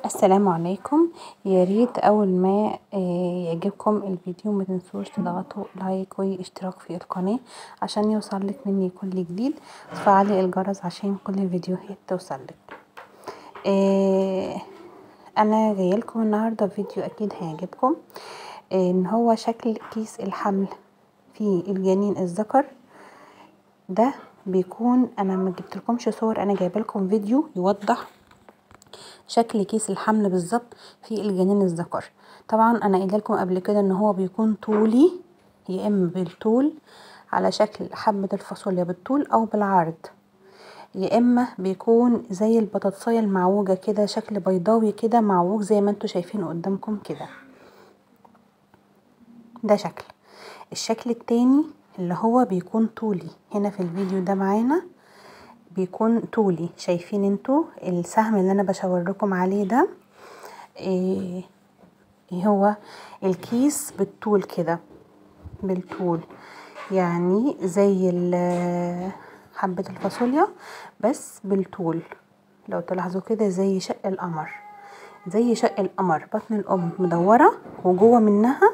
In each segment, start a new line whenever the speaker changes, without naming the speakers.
السلام عليكم. يا ريت اول ما يعجبكم الفيديو ما تنسوش تضغطوا لايك واشتراك في القناه عشان يوصلك مني كل جديد، وتفعلي الجرس عشان كل الفيديوهات توصلك. انا جايلكم النهارده فيديو اكيد هيعجبكم، ان هو شكل كيس الحمل في الجنين الذكر. ده بيكون انا ما جبتلكمش صور، انا جايبلكم فيديو يوضح شكل كيس الحمل بالظبط في الجنين الذكر. طبعا انا قايله لكم قبل كده ان هو بيكون طولي، يا اما بالطول على شكل حبه الفاصوليا بالطول او بالعرض، يا اما بيكون زي البطاطسايه المعوجه كده، شكل بيضاوي كده معوج زي ما انتوا شايفين قدامكم كده. ده شكل. الشكل التاني اللي هو بيكون طولي، هنا في الفيديو ده معانا بيكون طولي. شايفين انتوا السهم اللي انا بشاور لكم عليه ده؟ هو الكيس بالطول كده، بالطول يعني زي حبة الفاصوليا بس بالطول. لو تلاحظوا كده زي شق القمر، زي شق القمر. بطن الام مدورة وجوه منها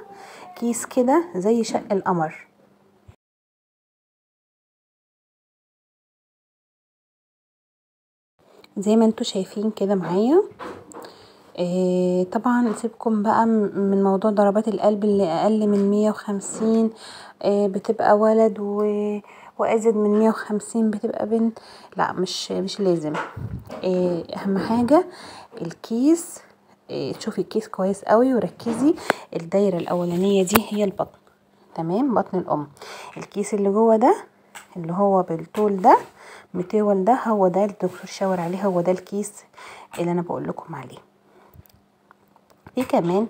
كيس كده زي شق القمر. زي ما انتوا شايفين كده معايا. طبعا سيبكم بقى من موضوع ضربات القلب اللي اقل من 150 بتبقى ولد، وازيد من 150 بتبقى بنت. لا، مش لازم. اهم حاجة الكيس. تشوفي الكيس كويس قوي وركزي. الدايرة الاولانية دي هي البطن، تمام، بطن الام. الكيس اللي جوه ده اللي هو بالطول ده متول، ده هو ده الدكتور شاور عليه، هو ده الكيس اللي انا بقول لكم عليه. في كمان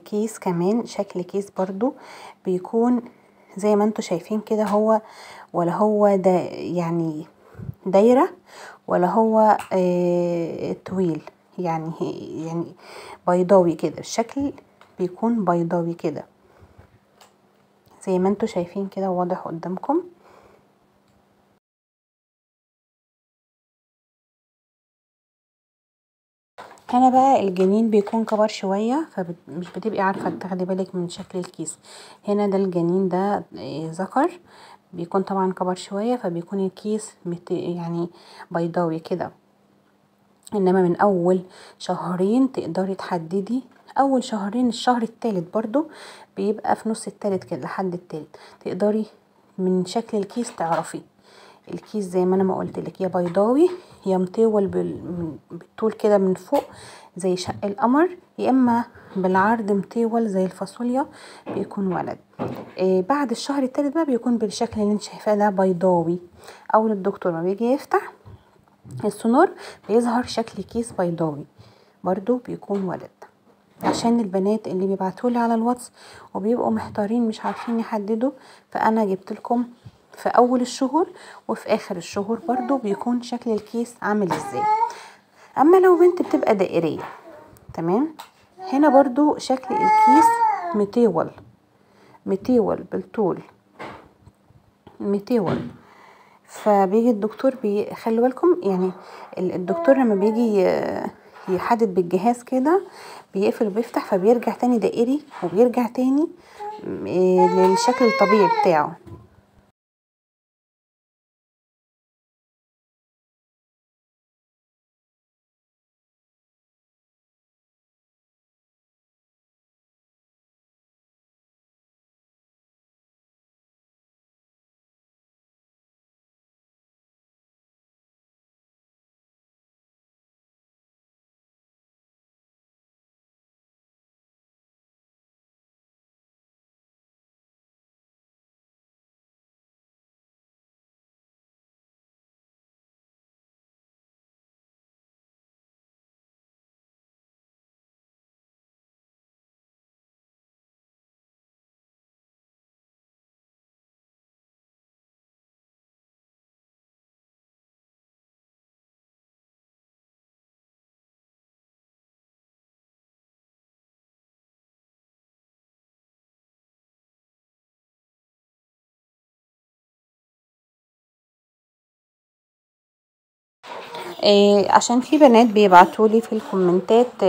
كيس كمان، شكل كيس برضو بيكون زي ما انتوا شايفين كده. هو ولا هو ده يعني دايرة، ولا هو طويل، يعني بيضاوي كده. الشكل بيكون بيضاوي كده زي ما انتوا شايفين كده، واضح قدامكم. هنا بقى الجنين بيكون كبر شوية، فمش بتبقي عارفة تاخدي بالك من شكل الكيس. هنا ده الجنين ده ذكر، بيكون طبعا كبر شوية، فبيكون الكيس يعني بيضاوي كده. انما من اول شهرين تقدري تحددي. اول شهرين، الشهر التالت برضو بيبقى في نص التالت كده لحد التالت، تقدري من شكل الكيس تعرفي الكيس. زي ما انا ما قلت لك، يا بيضاوي يا مطول بالطول كده من فوق زي شق القمر، يا اما بالعرض مطول زي الفاصوليا بيكون ولد. بعد الشهر التالت بقى بيكون بالشكل اللي انت شايفاه ده بيضاوي. اول الدكتور ما بيجي يفتح السونار بيظهر شكل كيس بيضاوي برضو بيكون ولد. عشان البنات اللي بيبعتولي على الواتس وبيبقوا محتارين مش عارفين يحددوا، فانا جبت لكم في اول الشهور وفي اخر الشهور برضو بيكون شكل الكيس عامل ازاي. اما لو بنت بتبقى دائرية، تمام. هنا برضو شكل الكيس متول بالطول، متول. فبيجي الدكتور خلي بالكم يعني الدكتور لما بيجي يحدد بالجهاز كده بيقفل وبيفتح، فبيرجع تاني دائري وبيرجع تاني للشكل الطبيعي بتاعه. عشان في بنات بيبعتولي في الكومنتات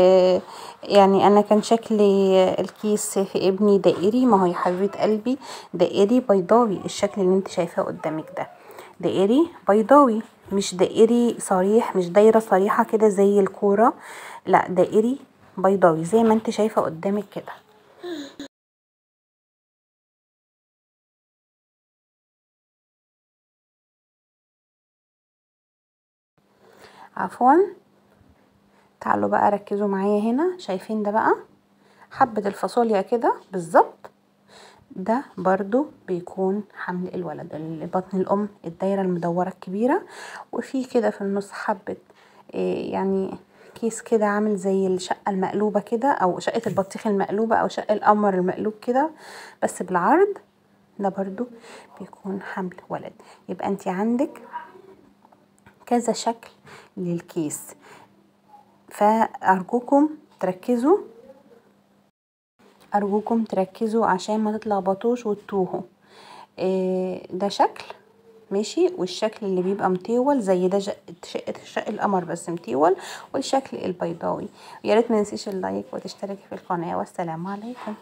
يعني انا كان شكلي الكيس في ابني دائري. ما هو يا حبيبه قلبي دائري بيضاوي، الشكل اللي انت شايفاه قدامك ده دائري بيضاوي، مش دائري صريح، مش دايره صريحه كده زي الكوره، لا دائري بيضاوي زي ما انت شايفه قدامك كده. عفوا. تعالوا بقى ركزوا معايا هنا، شايفين ده بقى حبة الفاصوليا كده بالظبط، ده برضو بيكون حمل الولد، بطن الأم الدايرة المدورة الكبيرة، وفي كده في النص حبة يعني كيس كده عامل زي الشقة المقلوبة كده، أو شقة البطيخ المقلوبة، أو شقة القمر المقلوب كده بس بالعرض، ده برضو بيكون حمل ولد. يبقى انت عندك كذا شكل للكيس، فأرجوكم تركزوا، أرجوكم تركزوا عشان ما تتلخبطوش وتتوهوا. ده شكل ماشي، والشكل اللي بيبقى مطول زي ده شق القمر بس مطول، والشكل البيضاوي. يا ريت ما ننسيش اللايك وتشتركي في القناة، والسلام عليكم.